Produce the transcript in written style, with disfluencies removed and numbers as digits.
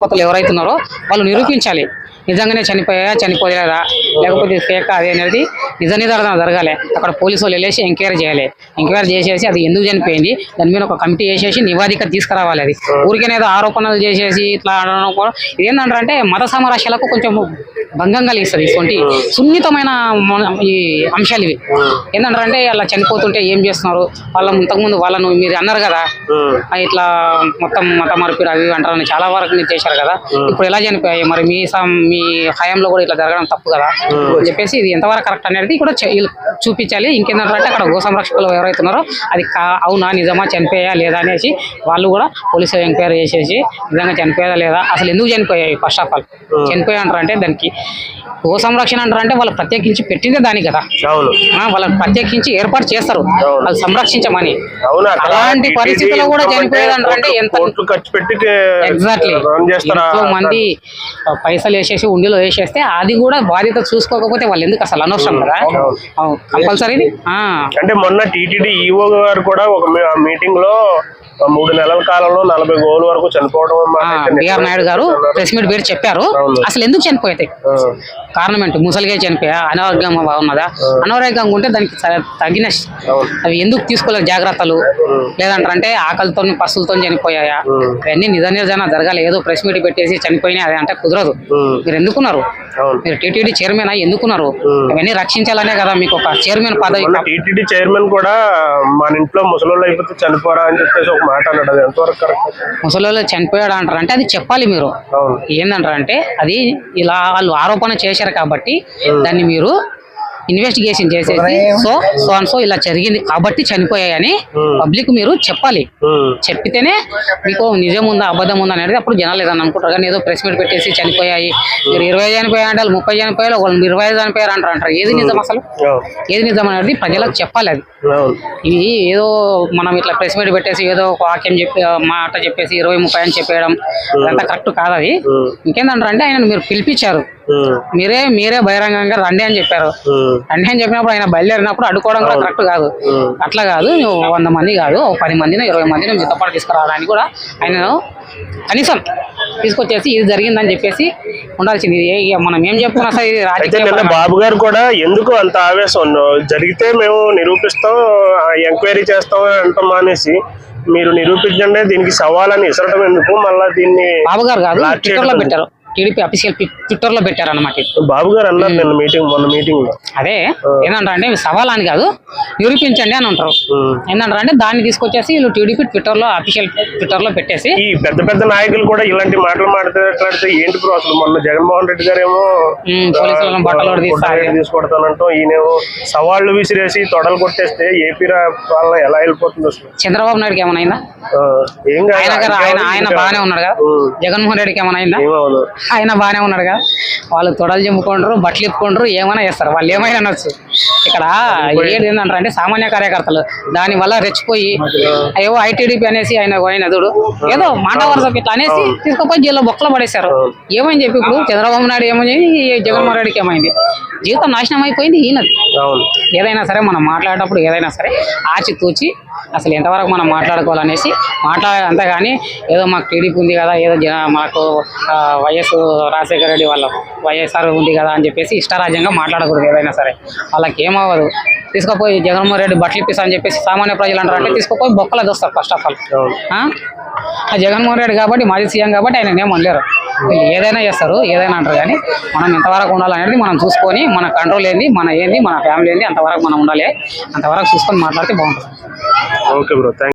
ఆసుపత్రులు ఎవరైతే ఉన్నారో వాళ్ళు నిరూపించాలి, నిజంగానే చనిపోలేదా లేకపోతే ఫేక్ అది అనేది నిజ నిర్ధారణ జరగాలి. అక్కడ పోలీసు వాళ్ళు వెళ్ళేసి ఎంక్వైరీ చేయాలి. ఎంక్వైరీ చేసేసి అది ఎందుకు చనిపోయింది దాని మీద ఒక కమిటీ వేసేసి నివేదిక తీసుకురావాలి. అది ఊరికేనేదో ఆరోపణలు చేసేసి ఇట్లా ఇదేంటంటే మత సామరస్యాలకు కొంచెం భంగం కలిగిస్తుంది. ఇటువంటి సున్నితమైన ఈ అంశాలు ఇవి. ఏంటంటే అలా చనిపోతుంటే ఏం చేస్తున్నారు వాళ్ళ ఇంతకుముందు వాళ్ళను మీరు అన్నారు కదా ఇట్లా మొత్తం మత మార్పిడి అవి అంటారని చాలా వరకు మీరు చేశారు కదా, ఇప్పుడు ఎలా చనిపోయాయి మరి మీ హయాంలో కూడా ఇట్లా జరగడం తప్పు కదా అని చెప్పేసి ఇది ఎంతవరకు కరెక్ట్ అనేది కూడా చూపించాలి. ఇంకేంటంటే అక్కడ గో సంరక్షకులు ఎవరైతే ఉన్నారో అది అవునా నిజమా చనిపోయా లేదా అనేసి వాళ్ళు కూడా పోలీసులు ఎంక్వైరీ చేసేసి నిజంగా చనిపోయా లేదా అసలు ఎందుకు చనిపోయాయి ఫస్ట్ ఆఫ్ ఆల్ చనిపోయా అంటారంటే దానికి గో సంరక్షణ అంటారంటే వాళ్ళు ప్రత్యేకించి పెట్టిందే దానికి కదా, వాళ్ళని ప్రత్యేకించి ఏర్పాటు చేస్తారు వాళ్ళు సంరక్షించమని. అలాంటి పరిస్థితుల్లో కూడా చనిపోయేది అంటారంటే ఎంత ఎగ్జాక్ట్లీ ఎంతో మంది పైసలు వేసేసి ఉండిలో వేసేస్తే అది కూడా బాధ్యత చూసుకోకపోతే వాళ్ళు ఎందుకు అసలు అనవసరం కదా కంపల్సరీ. అంటే మొన్న టీటీడీ ఈఓ గారు కూడా ఒక మీటింగ్ లో 3 నెలల కాలంలో 40 గోవుల వరకు చనిపోవడం బిఆర్ నాయుడు గారు ప్రెస్ మీట్ పెట్టి చెప్పారు. అసలు ఎందుకు చనిపోయాయి కారణం ఏంటి? ముసలిగా చనిపోయా, అనారోగ్యం బాగున్నదా? అనారోగ్యంగా ఉంటే దానికి తగిన అవి ఎందుకు తీసుకోలేదు జాగ్రత్తలు లేదంటే ఆకలితో పశువులతో చనిపోయాయా అవన్నీ నిజ నిర్ధారణ జరగాలి. ఏదో ప్రెస్ మీట్ పెట్టేసి చనిపోయినాయి అది అంటే కుదరదు. మీరు ఎందుకున్నారు? మీరు టీటీడీ చైర్మన్ అయ్యి ఎందుకున్నారు? అవన్నీ రక్షించాలనే కదా మీకు ఒక చైర్మన్ పదవి. టీటీడీ చైర్మన్ కూడా మన ఇంట్లో ముసలోళ్ళు అయిపోతే చనిపోరా అని చెప్పేసి ఒక మాట అన్నాడు. అది ఎంతవరకు కరెక్ట్? ముసలోళ్ళు చనిపోయాడు అంటారంటే అది చెప్పాలి మీరు. ఏంటంటారంటే అది ఇలా వాళ్ళు ఆరోపణ చేశారు కాబట్టి దాన్ని మీరు ఇన్వెస్టిగేషన్ చేసేసి సో ఇలా జరిగింది కాబట్టి చనిపోయాయని పబ్లిక్ మీరు చెప్పాలి. చెప్పితేనే మీకు నిజం ఉందా అబద్ధం ఉందా అనేది అప్పుడు జనాలు ఏదన్నా అనుకుంటారు. కానీ ఏదో ప్రెస్ మీట్ పెట్టేసి చనిపోయాయి మీరు 20 చనిపోయా అంటే 30 చనిపోయారు వాళ్ళు 25 చనిపోయారు అంటారు. ఏది నిజం అసలు? ఏది నిజం అనేది ప్రజలకు చెప్పాలి. అది ఇది ఏదో మనం ఇట్లా ప్రెస్ మీట్ పెట్టేసి ఏదో ఒక వాక్యం మాట చెప్పేసి 20-30 అని చెప్పేయడం అదంతా కరెక్ట్ కాదు. అది ఇంకేంటంటే ఆయన మీరు పిలిపించారు, మీరే బహిరంగంగా రండి అని చెప్పారు. రండి అని చెప్పినప్పుడు ఆయన బయలుదేరినప్పుడు అడ్డుకోవడం కూడా కరెక్ట్ కాదు. అట్లా కాదు, 100 మంది కాదు 10 మందిని 20 మందిని మీతో పాటు తీసుకురావడానికి కూడా ఆయన కనీసం తీసుకొచ్చేసి ఇది జరిగిందని చెప్పేసి ఉండాల్సింది. మనం ఏం చెప్పుకున్నా సరే ఇది రాజకీయ. బాబు గారు కూడా ఎందుకు అంత ఆవేశం జరిగితే మేము నిరూపిస్తాం ఎంక్వైరీ చేస్తాం అంటాం అనేసి మీరు నిరూపించండి దీనికి సవాలని ఇసరటం ఎందుకు? మళ్ళీ దీన్ని బాబు గారు కాదు ట్విట్టర్ లో పెట్టారు, టీడీపీ అఫీషియల్ ట్విట్టర్ లో పెట్టారన్నమాట. బాబు గారు అన్నారు మొన్న మీటింగ్ లో అదే ఏంటంటే సవాల్ అని కాదు నిరూపించండి అని అంటారు. ఏంటంటే దాన్ని తీసుకొచ్చేసి వీళ్ళు టీడీపీ అఫీషియల్ ట్విట్టర్ లో పెట్టేసి ఈ పెద్ద నాయకులు కూడా ఇలాంటి మాటలు మాట్లాడితే ఏంటి బ్రో అసలు? మొన్న జగన్మోహన్ రెడ్డి గారు ఏమో పోలీసులను బట్టలు తీసుకొడతానంటూ ఈయనేమో సవాళ్లు విసిరేసి తొడలు కొట్టేస్తే ఏపీ పాలన ఎలా వెళ్ళిపోతుంది అసలు? చంద్రబాబు నాయుడుకి ఏమైనా ఏం ఆయన బాగానే ఉన్నాడు కదా, జగన్మోహన్ రెడ్డికి ఏమైనా ఆయన బాగానే ఉన్నాడు కదా. వాళ్ళు తొడలు చెప్పుకుంటారు, బట్టలు ఇప్పుకుంటారు, ఏమైనా చేస్తారు, వాళ్ళు ఏమైనా అనొచ్చు. ఇక్కడ ఏది ఏంటంటే సామాన్య కార్యకర్తలు దాని వల్ల రెచ్చిపోయి అయ్యో ఐటీడీపీ అనేసి ఆయన ఎదుడు ఏదో మాట వరుసకి ఇట్లా అనేసి తీసుకుపోయి జైల్లో బొక్కలు పడేశారు. ఏమని చెప్పి ఇప్పుడు చంద్రబాబు నాయుడు ఏమైంది, జగన్మోహన్ రెడ్డికి ఏమైంది? జీవితం నాశనం అయిపోయింది ఈయనది. ఏదైనా సరే మనం మాట్లాడేటప్పుడు ఏదైనా సరే ఆచితూచి అసలు ఎంతవరకు మనం మాట్లాడుకోవాలనేసి మాట్లాడాలి. అంతేగాని ఏదో మాకు టీడీపీ ఉంది కదా, ఏదో మాకు వైఎస్ రాజశేఖర రెడ్డి వాళ్ళ వైఎస్ఆర్ ఉంది కదా అని చెప్పేసి ఇష్టారాజ్యంగా మాట్లాడకూడదు. ఏదైనా సరే వాళ్ళకి ఏమవ్వదు. తీసుకుపోయి జగన్మోహన్ రెడ్డి బట్టలు ఇప్పిస్తా అని చెప్పేసి సామాన్య ప్రజలు అంటారంటే తీసుకుపోయి బొక్కలు దోస్తారు first of all. Jaganmohan Reddy కాబట్టి మాజీ సీఎం కాబట్టి ఆయన ఏమనలేరు. వీళ్ళు ఏదైనా చేస్తారు, ఏదైనా అంటారు. కానీ మనం ఎంతవరకు ఉండాలనేది మనం చూసుకొని మన కంట్రోల్ ఏంది, మన ఫ్యామిలీ ఏంది అంతవరకు మనం ఉండాలి. అంతవరకు చూసుకొని మాట్లాడితే బాగుంటుంది. Okay bro.